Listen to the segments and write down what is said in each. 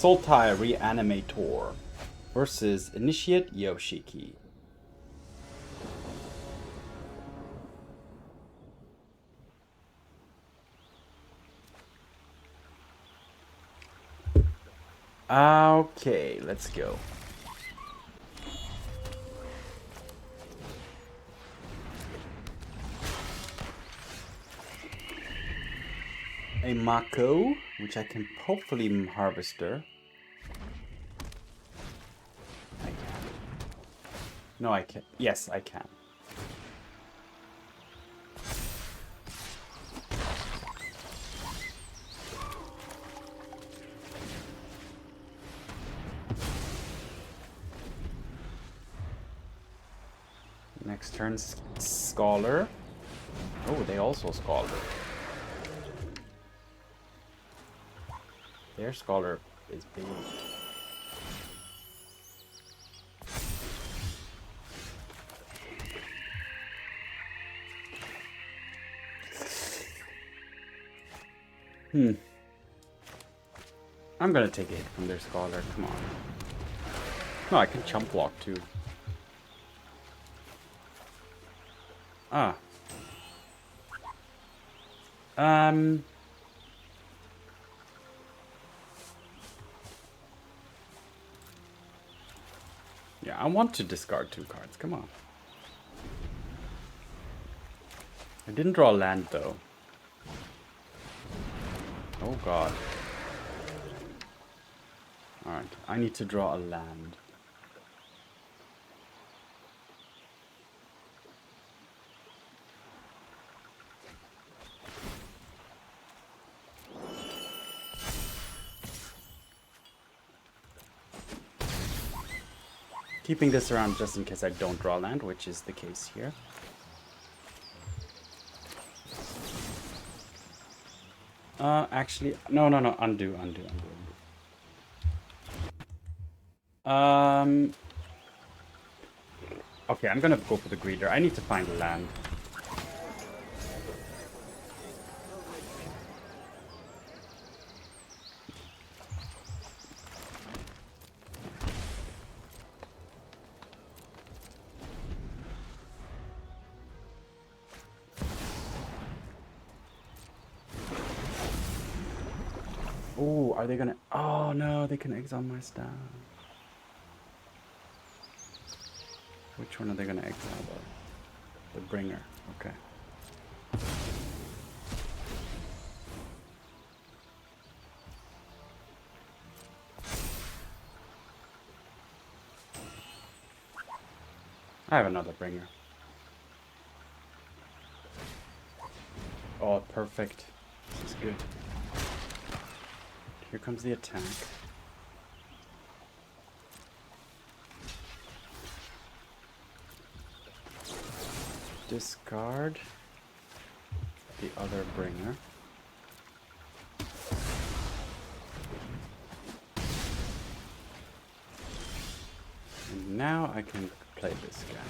Sultai Reanimator versus Initiate Yoshiki. Okay, let's go. A Mako, which I can hopefully harvester. I can. No, I can. Yes, I can. Next turn, Scholar. Oh, they also Scholar. Their Scholar is big. I'm gonna take a hit from their Scholar, come on. No, I can chump block too. Ah. Yeah, I want to discard 2 cards, come on. I didn't draw a land though. Oh god. Alright, I need to draw a land. Keeping this around just in case I don't draw land, which is the case here. Actually, no, undo. Okay, I'm gonna go for the greeter. I need to find land. Oh, are they gonna... Oh no, they can exile my staff. Which one are they gonna exile though? The bringer, okay. I have another bringer. Oh, perfect. This is good. Here comes the attack. Discard the other bringer. And now I can play this guy.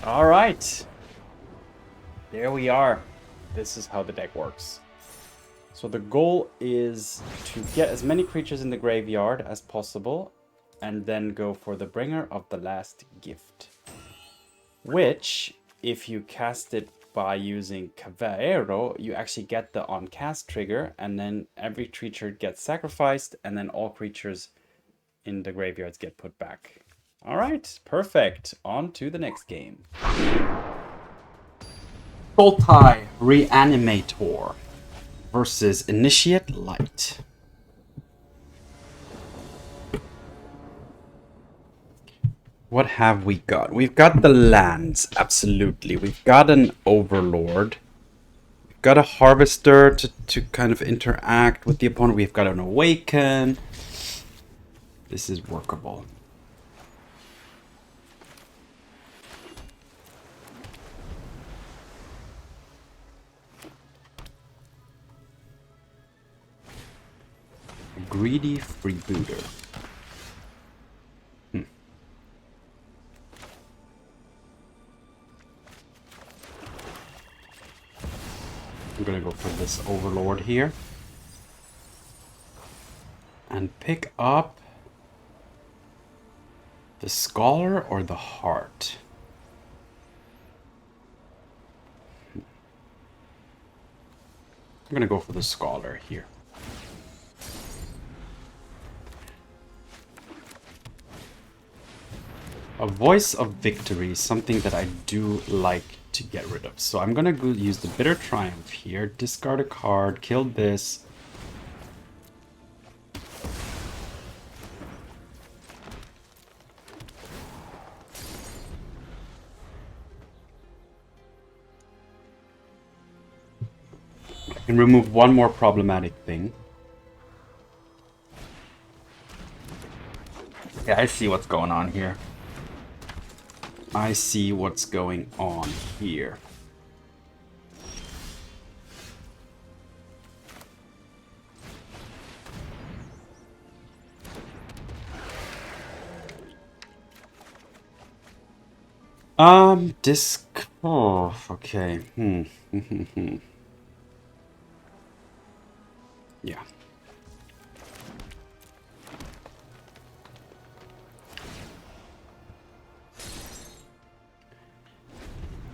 All right, there we are. This is how the deck works. So the goal is to get as many creatures in the graveyard as possible and then go for the bringer of the last gift. Which, if you cast it by using Kavaero, you actually get the on cast trigger, and then every creature gets sacrificed, and then all creatures in the graveyards get put back. All right, perfect. On to the next game. Sultai Reanimator versus Initiate Light. What have we got? We've got the lands, absolutely. We've got an Overlord. We've got a Harvester to kind of interact with the opponent. We've got an Awaken. This is workable. Greedy Freebooter. I'm gonna go for this Overlord here. And pick up the Scholar or the Heart. I'm gonna go for the Scholar here. A Voice of Victory is something that I do like to get rid of. So I'm gonna go use the Bitter Triumph here, discard a card, kill this. I can remove one more problematic thing. Yeah, I see what's going on here. I see what's going on here. Disc. Oh, okay. Yeah.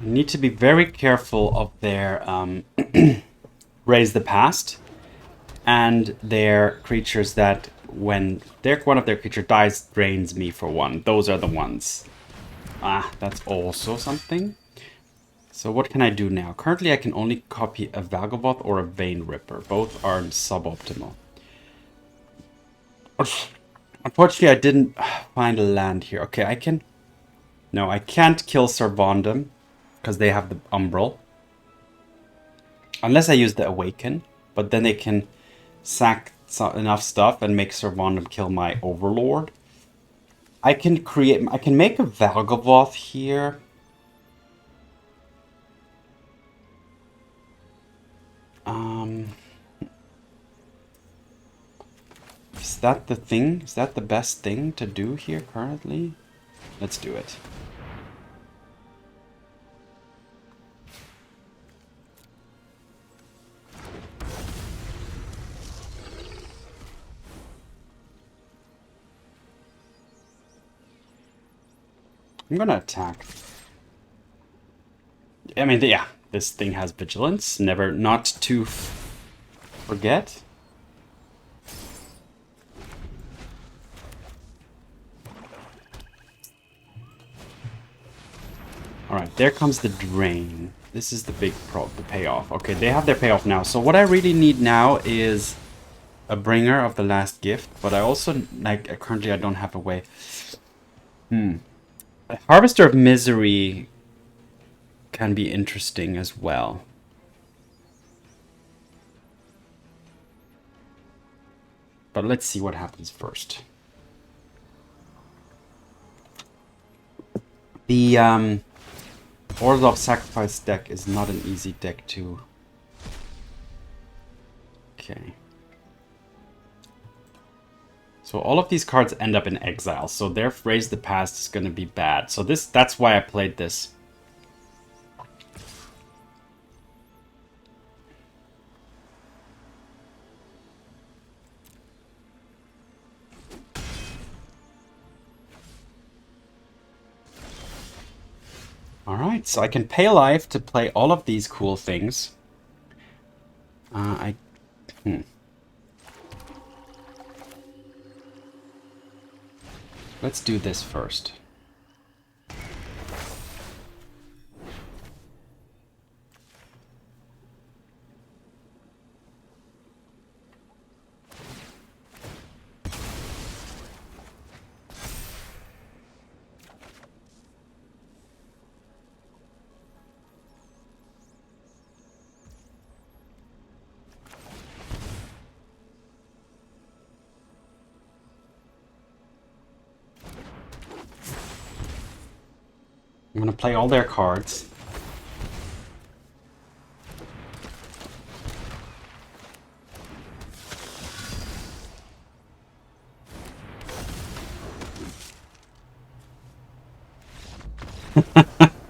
You need to be very careful of their Raise the Past and their creatures that when one of their creature dies drains me for 1. Those are the ones. Ah, that's also something. So what can I do now? Currently I can only copy a Valgovoth or a Vein Ripper. Both are suboptimal. Unfortunately I didn't find a land here. Okay, I can... No, I can't kill Servandum because they have the Umbral. Unless I use the Awaken, but then they can sack enough stuff and make Servandum kill my Overlord. I can make a Valgovoth here. Is that the thing? Is that the best thing to do here currently? Let's do it. I'm gonna attack. I mean, yeah, this thing has vigilance. Never not to forget. Alright, there comes the drain. This is the big the payoff. Okay, they have their payoff now. So what I really need now is a bringer of the last gift. But I also, like, currently I don't have a way. A Harvester of Misery can be interesting as well. But let's see what happens first. The Orlov Sacrifice deck is not an easy deck to... Okay. So all of these cards end up in exile, so their Raise the Past is going to be bad. So that's why I played this. Alright, so I can pay life to play all of these cool things. Let's do this first. I'm going to play all their cards.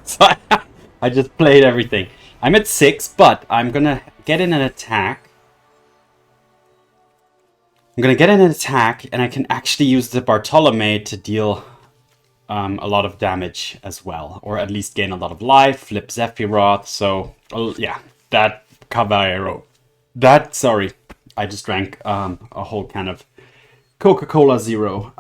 So I just played everything. I'm at 6, but I'm going to get in an attack. I'm gonna get in an attack, and I can actually use the Bartolome to deal a lot of damage as well, or at least gain a lot of life, flip Zephyroth. So yeah, that Kavaero. Sorry, I just drank a whole can of Coca-Cola Zero.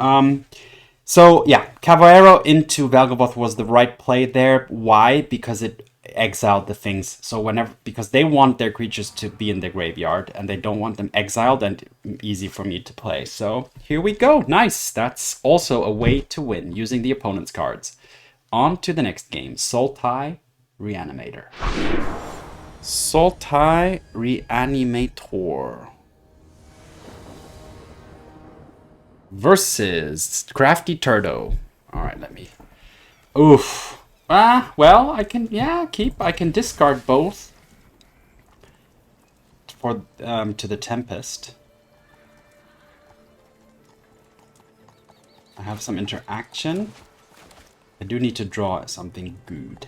So yeah, Kavaero into Valgavoth was the right play there. Why? Because it exiled the things. So because they want their creatures to be in the graveyard and they don't want them exiled, and easy for me to play. So here we go. Nice. That's also a way to win using the opponent's cards. On to the next game. Sultai, Reanimator. Sultai, Reanimator. Versus Crafty Turdo. Alright, let me... Oof. Well, I can, I can discard both for to the Tempest. I have some interaction. I do need to draw something good.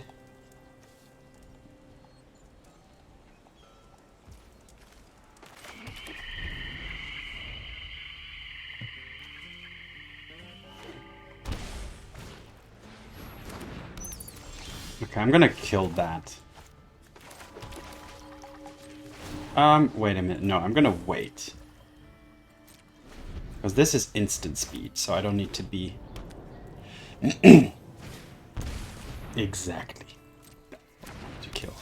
Okay, I'm gonna kill that. Wait a minute. No, I'm gonna wait. Because this is instant speed, so I don't need to be... Exactly. To kill.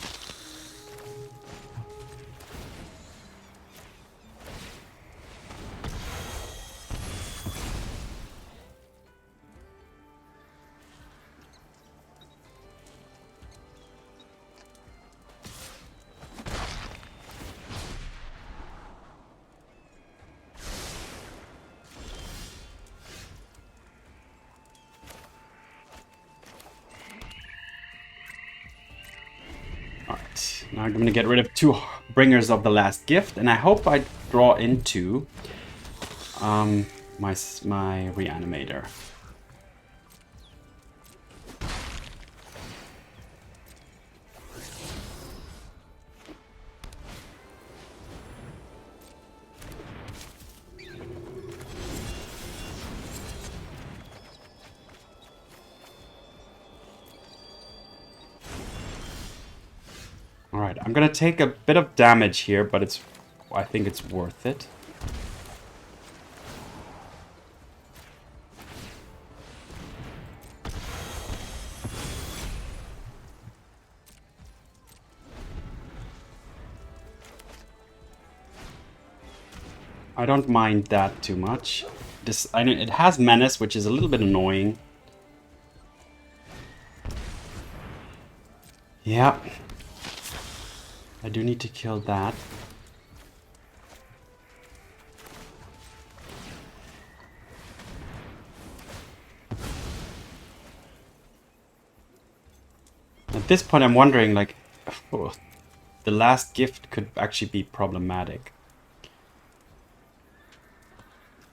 Now I'm going to get rid of 2 Bringers of the Last Gift, and I hope I draw into my Reanimator. Alright, I'm gonna take a bit of damage here, but I think it's worth it. I don't mind that too much. It has Menace, which is a little bit annoying. Yeah. I do need to kill that. At this point I'm wondering, like, oh, the Last Gift could actually be problematic.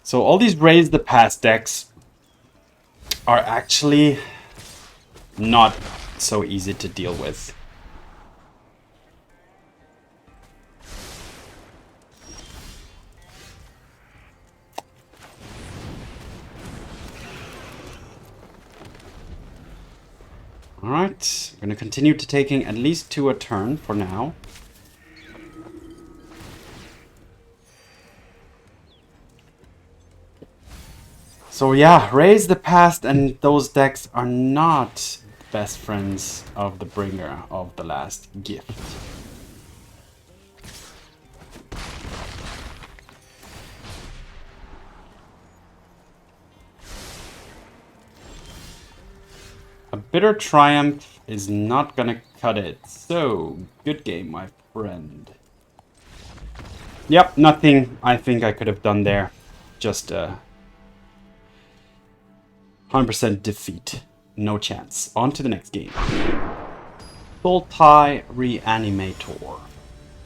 So all these Raise the Past decks are actually not so easy to deal with. Alright, I'm going to continue to taking at least 2 a turn for now. So yeah, Raise the Past and those decks are not best friends of the Bringer of the Last Gift. A Bitter Triumph is not gonna cut it. So, good game, my friend. Yep, nothing I think I could have done there. Just 100% defeat. No chance. On to the next game. Sultai Reanimator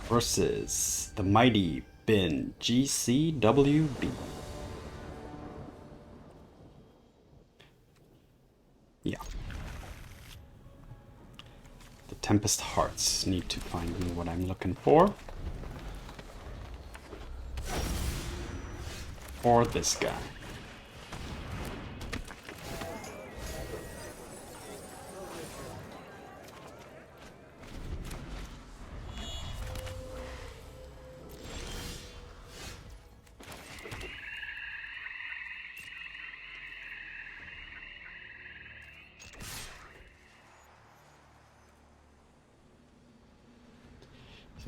versus the mighty Bin GCWB. Yeah. The Tempest Hearts need to find me what I'm looking for. or this guy.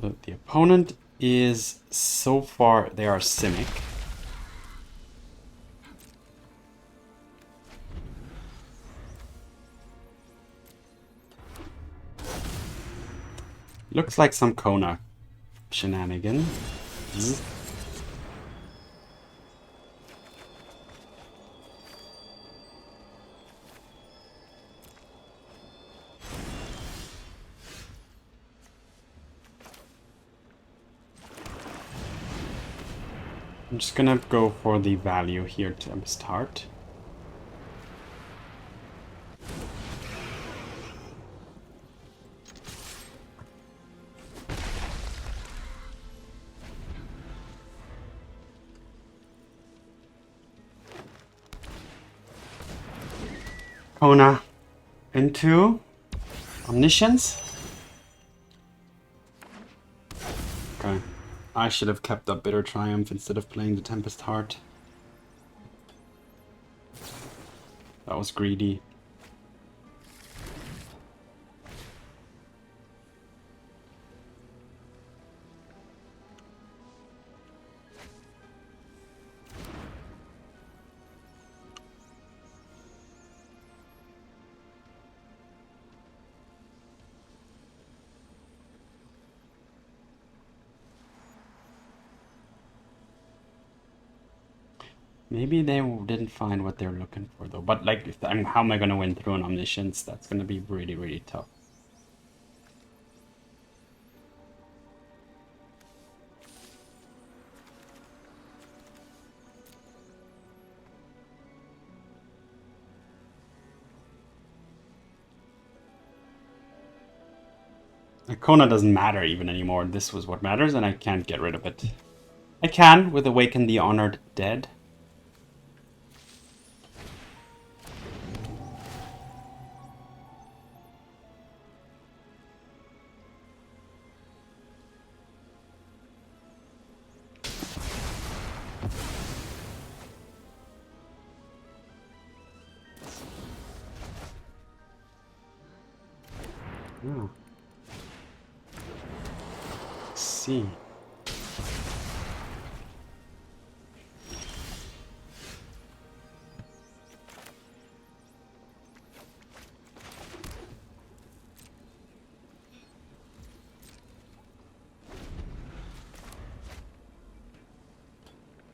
So the opponent is, so far, they are Simic. Looks like some Kona shenanigan. I'm just gonna go for the value here, Tempest Hart. Kona into Omniscience. Okay. I should have kept up Bitter Triumph instead of playing the Tempest Hart. That was greedy. Maybe they didn't find what they're looking for, though. But, like, how am I going to win through an Omniscience? That's going to be really, really tough. Kona doesn't matter even anymore. This was what matters, and I can't get rid of it. I can with Awaken the Honored Dead. Oh. Let's see.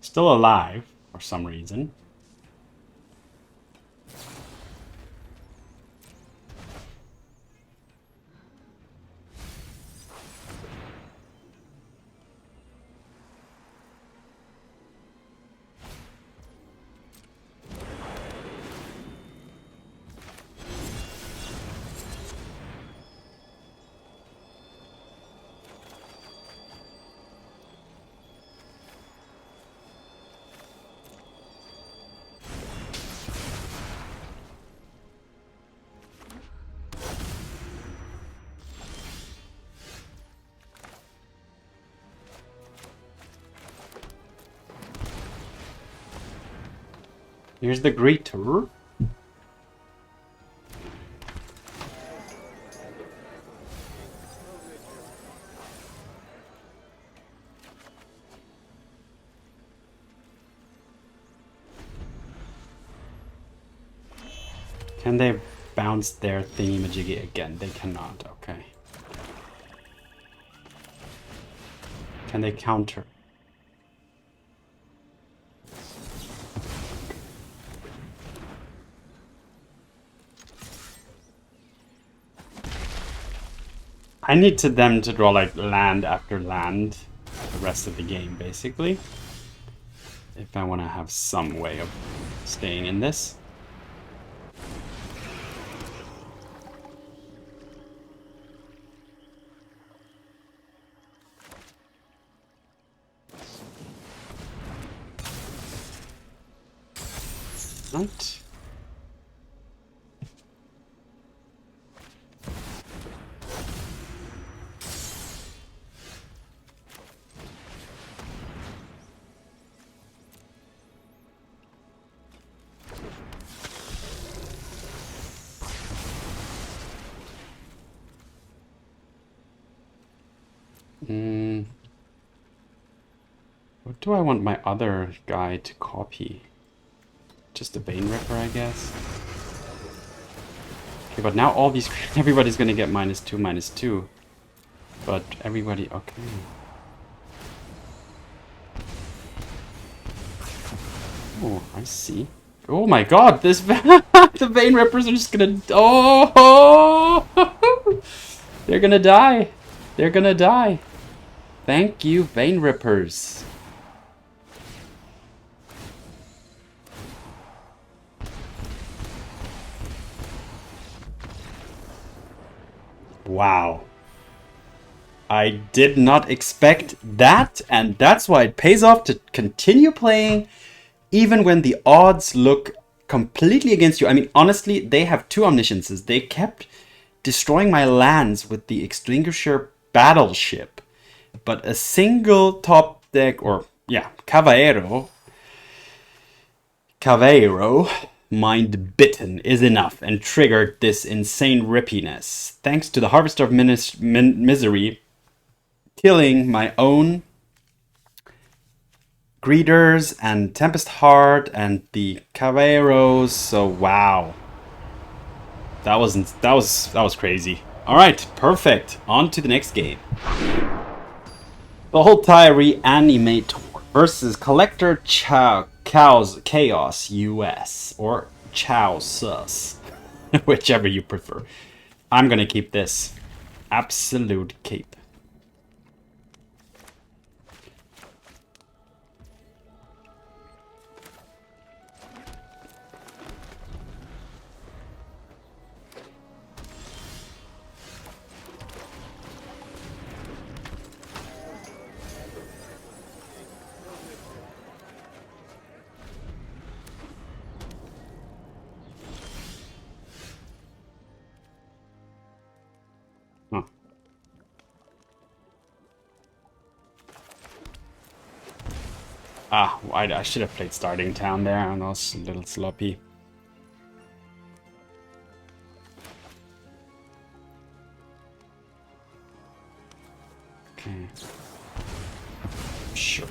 Still alive for some reason. Here's the greeter. Can they bounce their thingy-majiggy again? They cannot, okay. Can they counter? I need them to draw like land after land the rest of the game, basically. If I want to have some way of staying in this. Excellent. What do I want my other guy to copy? Just the Bane Ripper, I guess. Okay, but now all these... everybody's gonna get -2, -2. But everybody... okay. Oh, I see. Oh my god, this... the Bane Rippers are just gonna... oh! They're gonna die. They're gonna die. Thank you, Bane Rippers. Wow. I did not expect that, and that's why it pays off to continue playing even when the odds look completely against you. I mean, honestly, they have 2 omnisciences. They kept destroying my lands with the Extinguisher Battleship. But a single top deck, or yeah, Kavaero, Mind-Bitten is enough and triggered this insane rippiness. Thanks to the Harvester of Misery killing my own Greeters and Tempest Hart and the Kavaeros. So wow. That was crazy. Alright, perfect. On to the next game. Sultai Reanimator versus Collector Chaos US, or Chow Sus, whichever you prefer. I'm gonna keep this. Absolute cape. Huh. Ah, I should have played Starting Town there. I was a little sloppy. Okay. Sure.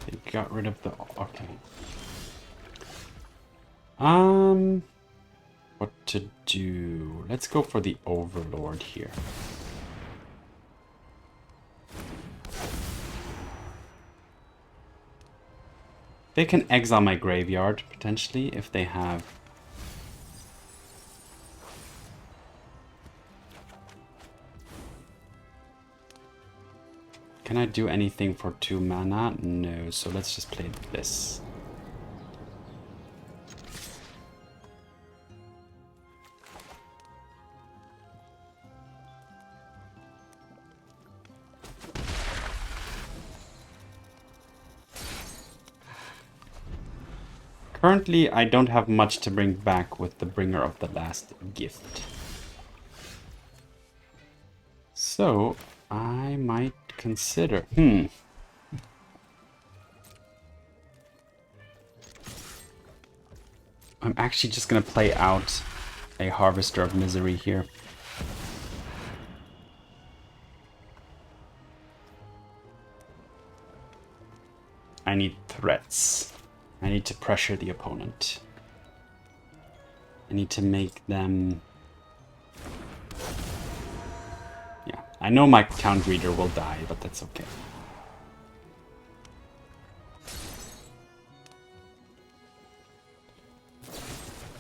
They got rid of the... okay. What to do? Let's go for the Overlord here. They can exile my graveyard, potentially, if they have... Can I do anything for 2 mana? No, so let's just play this. Currently, I don't have much to bring back with the Bringer of the Last Gift. So, I might consider... I'm actually just gonna play out a Harvester of Misery here. I need threats. I need to pressure the opponent. I need to make them... yeah, I know my Count Reader will die, but that's okay.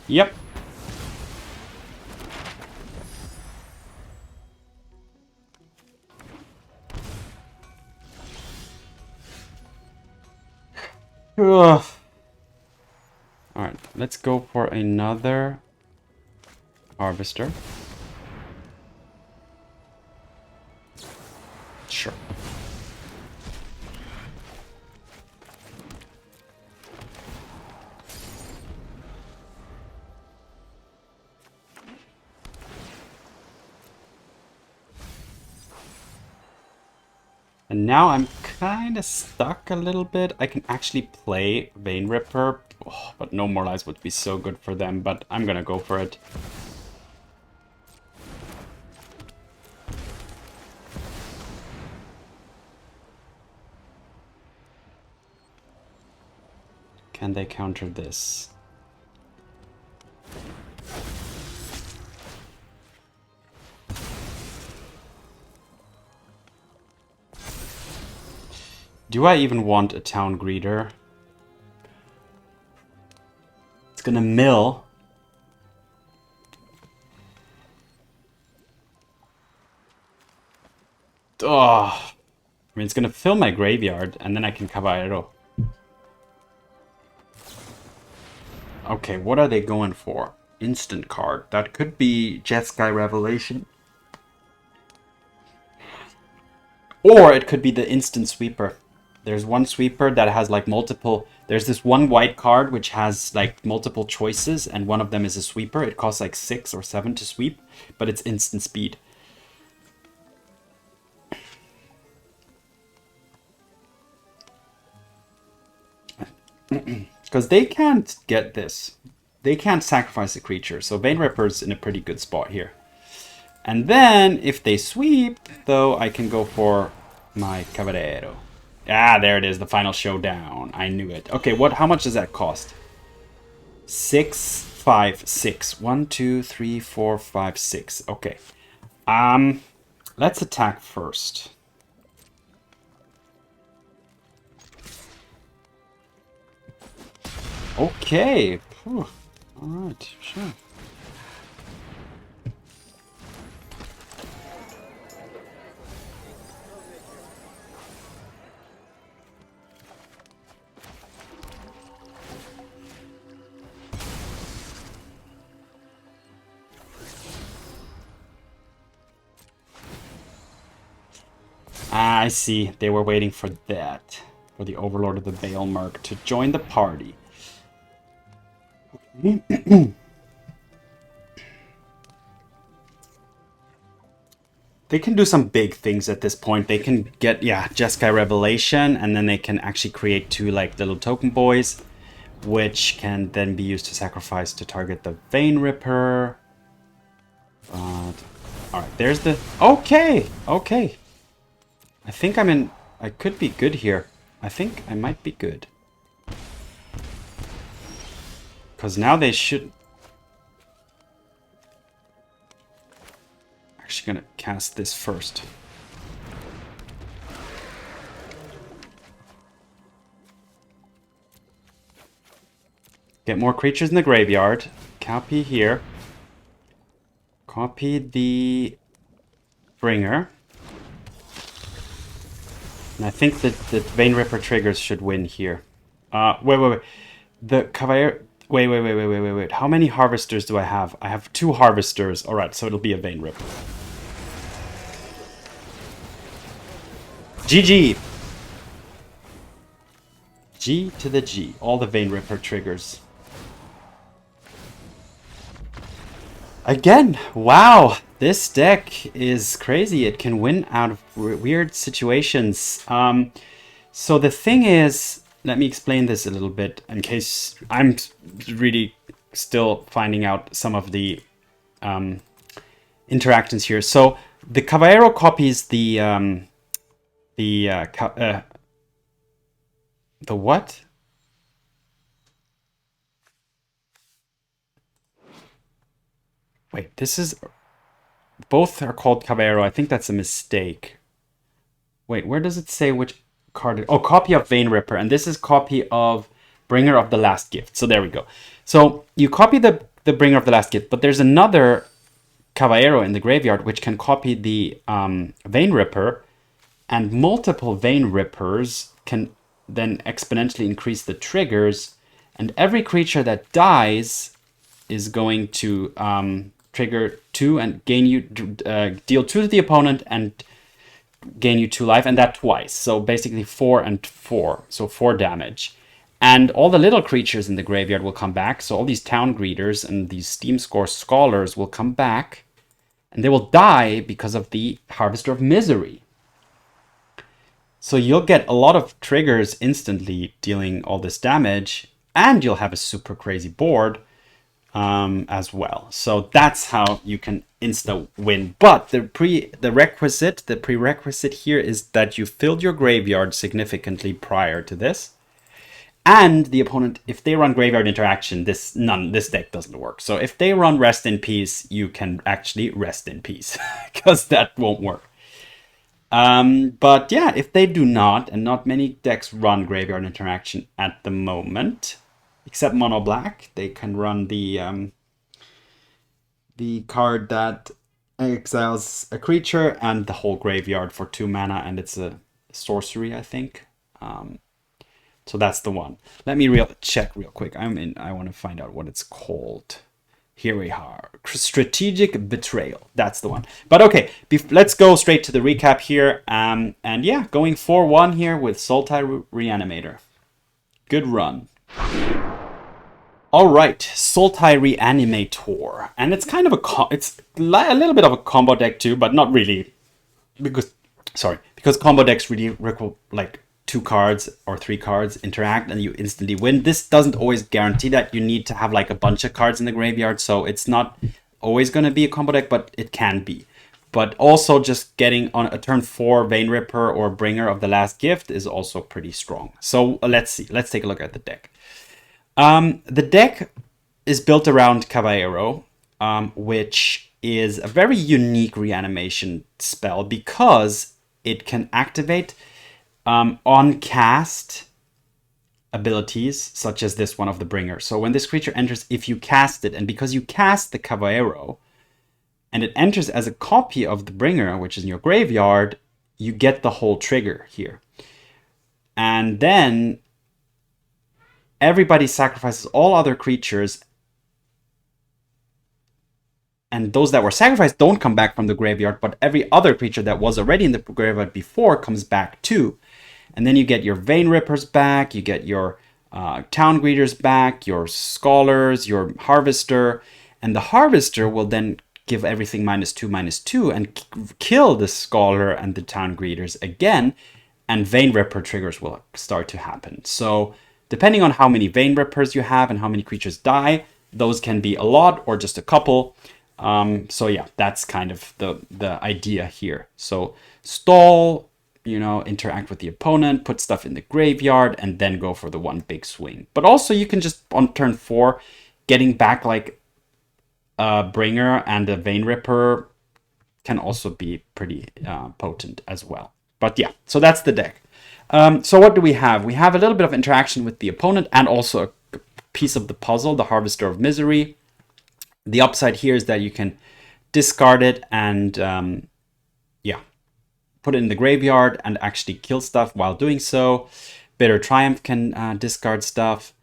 Yep. Ugh. Alright, let's go for another Harvester. Sure. And now I'm kind of stuck a little bit. I can actually play Vein Ripper, but no more lives would be so good for them, but I'm gonna go for it. Can they counter this? Do I even want a town greeter? It's gonna mill. Oh, I mean, it's gonna fill my graveyard, and then I can Kavaero. Okay, what are they going for? Instant card. That could be Jeskai Revelation. Or it could be the instant sweeper. There's one sweeper that has like multiple... There's this one white card which has like multiple choices, and one of them is a sweeper. It costs like 6 or 7 to sweep, but it's instant speed. Because they can't get this. They can't sacrifice a creature, so Vein Ripper's in a pretty good spot here. And then, if they sweep, though, I can go for my Kavaero. Ah, there it is, the final showdown. I knew it. Okay, how much does that cost? 6, 5, 6. 1, 2, 3, 4, 5, 6. Okay. Let's attack first. Okay. Whew. All right, sure. Ah, I see. They were waiting for that. For the Overlord of the Balemurk to join the party. They can do some big things at this point. They can get, yeah, Jeskai Revelation, and then they can actually create 2 like little token boys, which can then be used to sacrifice to target the Vein Ripper. Alright, there's the... Okay! Okay. I think I'm in... I could be good here. I think I might be good. Because now they should... Actually gonna cast this first. Get more creatures in the graveyard. Copy here. Copy the Bringer. And I think that the Vein Ripper triggers should win here. Wait. The Kavaero... Wait. How many Harvesters do I have? I have 2 Harvesters. Alright, so it'll be a Vein Ripper. GG! G to the G. All the Vein Ripper triggers. Again, wow! This deck is crazy. It can win out of weird situations. So the thing is, let me explain this a little bit in case I'm really still finding out some of the interactions here. So the Kavaero copies the what? Wait, this is... Both are called Kavaero. I think that's a mistake. Wait, where does it say which card? Oh, copy of Vein Ripper. And this is copy of Bringer of the Last Gift. So there we go. So you copy the Bringer of the Last Gift, but there's another Kavaero in the graveyard which can copy the Vein Ripper, and multiple Vein Rippers can then exponentially increase the triggers, and every creature that dies is going to trigger 2 and gain you deal 2 to the opponent and gain you 2 life, and that twice. So basically 4 and 4, so 4 damage. And all the little creatures in the graveyard will come back. So all these town greeters and these Steamcore Scholars will come back, and they will die because of the Harvester of Misery. So you'll get a lot of triggers instantly dealing all this damage, and you'll have a super crazy board as well. So that's how you can insta win. But the prerequisite here is that you filled your graveyard significantly prior to this. And the opponent, if they run graveyard interaction, this deck doesn't work. So if they run rest in peace, you can actually rest in peace because that won't work. But yeah, if they do not, and not many decks run graveyard interaction at the moment, except mono black, they can run the card that exiles a creature and the whole graveyard for 2 mana, and it's a sorcery, I think. So that's the one. Let me check real quick. I want to find out what it's called. Here we are. Strategic Betrayal. That's the one. But okay, let's go straight to the recap here. And yeah, going 4-1 here with Sultai Reanimator. Good run. All right, Sultai Reanimator. And it's kind of it's a little bit of a combo deck too, but not really. Because combo decks really require like 2 cards or 3 cards interact and you instantly win. This doesn't always guarantee that. You need to have like a bunch of cards in the graveyard, so it's not always going to be a combo deck, but it can be. But also just getting on a turn 4 Vein Ripper or Bringer of the Last Gift is also pretty strong. So let's see. Let's take a look at the deck. The deck is built around Kavaero, which is a very unique reanimation spell because it can activate on cast abilities, such as this one of the Bringer. So when this creature enters, if you cast it, and because you cast the Kavaero, and it enters as a copy of the Bringer, which is in your graveyard, you get the whole trigger here. And then everybody sacrifices all other creatures, and those that were sacrificed don't come back from the graveyard, but every other creature that was already in the graveyard before comes back too. And then you get your Vein Rippers back, you get your Town Greeters back, your Scholars, your Harvester, and the Harvester will then give everything -2/-2 and kill the Scholar and the Town Greeters again, and Vein Ripper triggers will start to happen. So depending on how many Vein Rippers you have and how many creatures die, those can be a lot or just a couple. So yeah, that's kind of the idea here. So stall, interact with the opponent, put stuff in the graveyard, and then go for the one big swing. But also you can just, on turn 4, getting back like a Bringer and a Vein Ripper can also be pretty potent as well. But yeah, so that's the deck. So what do we have? We have a little bit of interaction with the opponent and also a piece of the puzzle, the Harvester of Misery. The upside here is that you can discard it and put it in the graveyard and actually kill stuff while doing so. Bitter Triumph can discard stuff.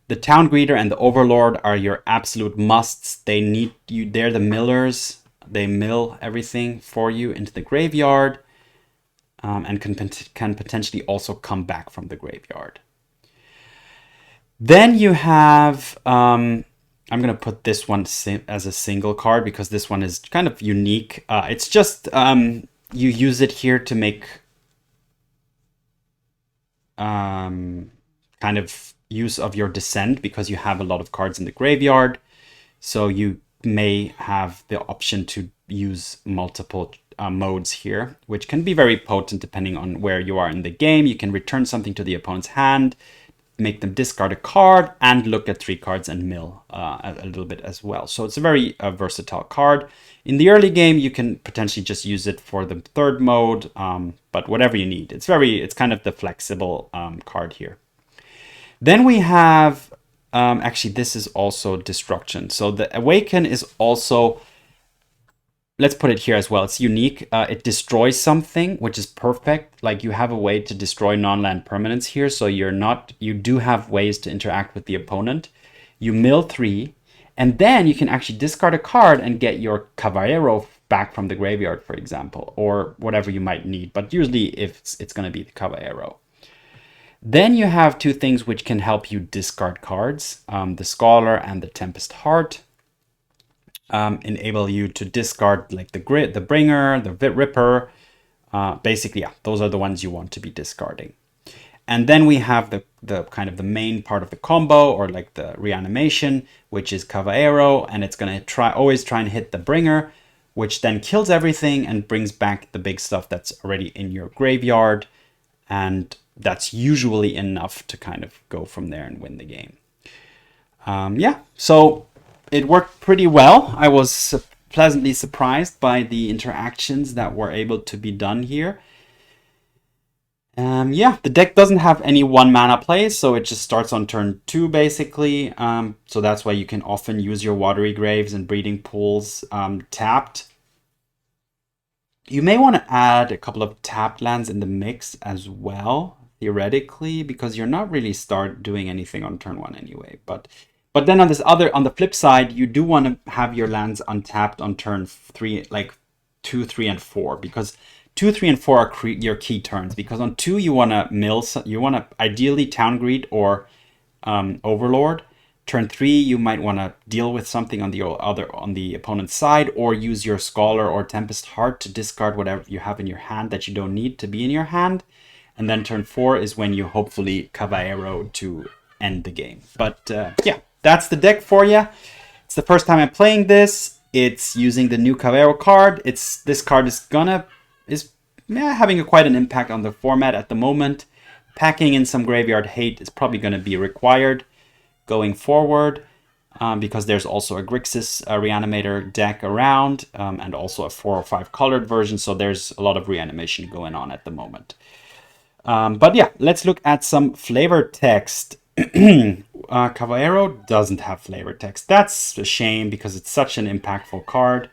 The Town Greeter and the Overlord are your absolute musts. They need you. They're the millers. They mill everything for you into the graveyard, and can potentially also come back from the graveyard. Then you have, I'm going to put this one as a single card because this one is kind of unique. It's just, you use it here to make kind of use of your Descent because you have a lot of cards in the graveyard. So you may have the option to use multiple modes here, which can be very potent depending on where you are in the game. You can return something to the opponent's hand, make them discard a card, and look at 3 cards and mill a little bit as well. So it's a very versatile card. In the early game, you can potentially just use it for the 3rd mode, but whatever you need. It's kind of the flexible card here. Then we have, actually this is also Destruction. So the Awaken is also, let's put it here as well. It's unique. It destroys something, which is perfect. Like you have a way to destroy non-land permanents here. So you do have ways to interact with the opponent. You mill 3, and then you can actually discard a card and get your Kavaero back from the graveyard, for example, or whatever you might need. But usually it's going to be the Kavaero. Then you have 2 things which can help you discard cards. The Scholar and the Tempest Hart. Enable you to discard like the Bringer, the Ripper, Basically, yeah, those are the ones you want to be discarding. And then we have the kind of the main part of the combo, or like the reanimation, which is Kavaero, and it's going to always try and hit the bringer, which then kills everything and brings back the big stuff that's already in your graveyard. And that's usually enough to kind of go from there and win the game. Yeah, so it worked pretty well. I was pleasantly surprised by the interactions that were able to be done here. Yeah, the deck doesn't have any 1 mana plays, so it just starts on turn 2 basically. So that's why you can often use your Watery Graves and Breeding Pools tapped. You may want to add a couple of tapped lands in the mix as well, theoretically, because you're not really doing anything on turn 1 anyway. But then on the flip side, you do want to have your lands untapped on turn 3, like 2, 3, and 4, because 2, 3, and 4 are your key turns. Because on 2 you want to ideally Town Greed or Overlord. Turn 3 you might want to deal with something on the opponent's side, or use your Scholar or Tempest Hart to discard whatever you have in your hand that you don't need to be in your hand. And then turn 4 is when you hopefully Kavaero to end the game. But yeah, that's the deck for you. It's the first time I'm playing this. It's using the new Kavaero card. This card is having quite an impact on the format at the moment. Packing in some graveyard hate is probably going to be required going forward, because there's also a Grixis Reanimator deck around, and also a 4 or 5 colored version, so there's a lot of reanimation going on at the moment. But yeah, let's look at some flavor text. Kavaero doesn't have flavor text. That's a shame because it's such an impactful card.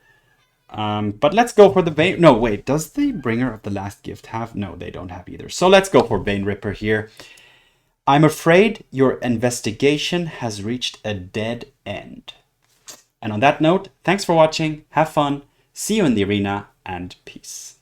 But let's go for the Vein... No, wait, does the Bringer of the Last Gift have... No, they don't have either. So let's go for Vein Ripper here. I'm afraid your investigation has reached a dead end. And on that note, thanks for watching, have fun, see you in the arena, and peace.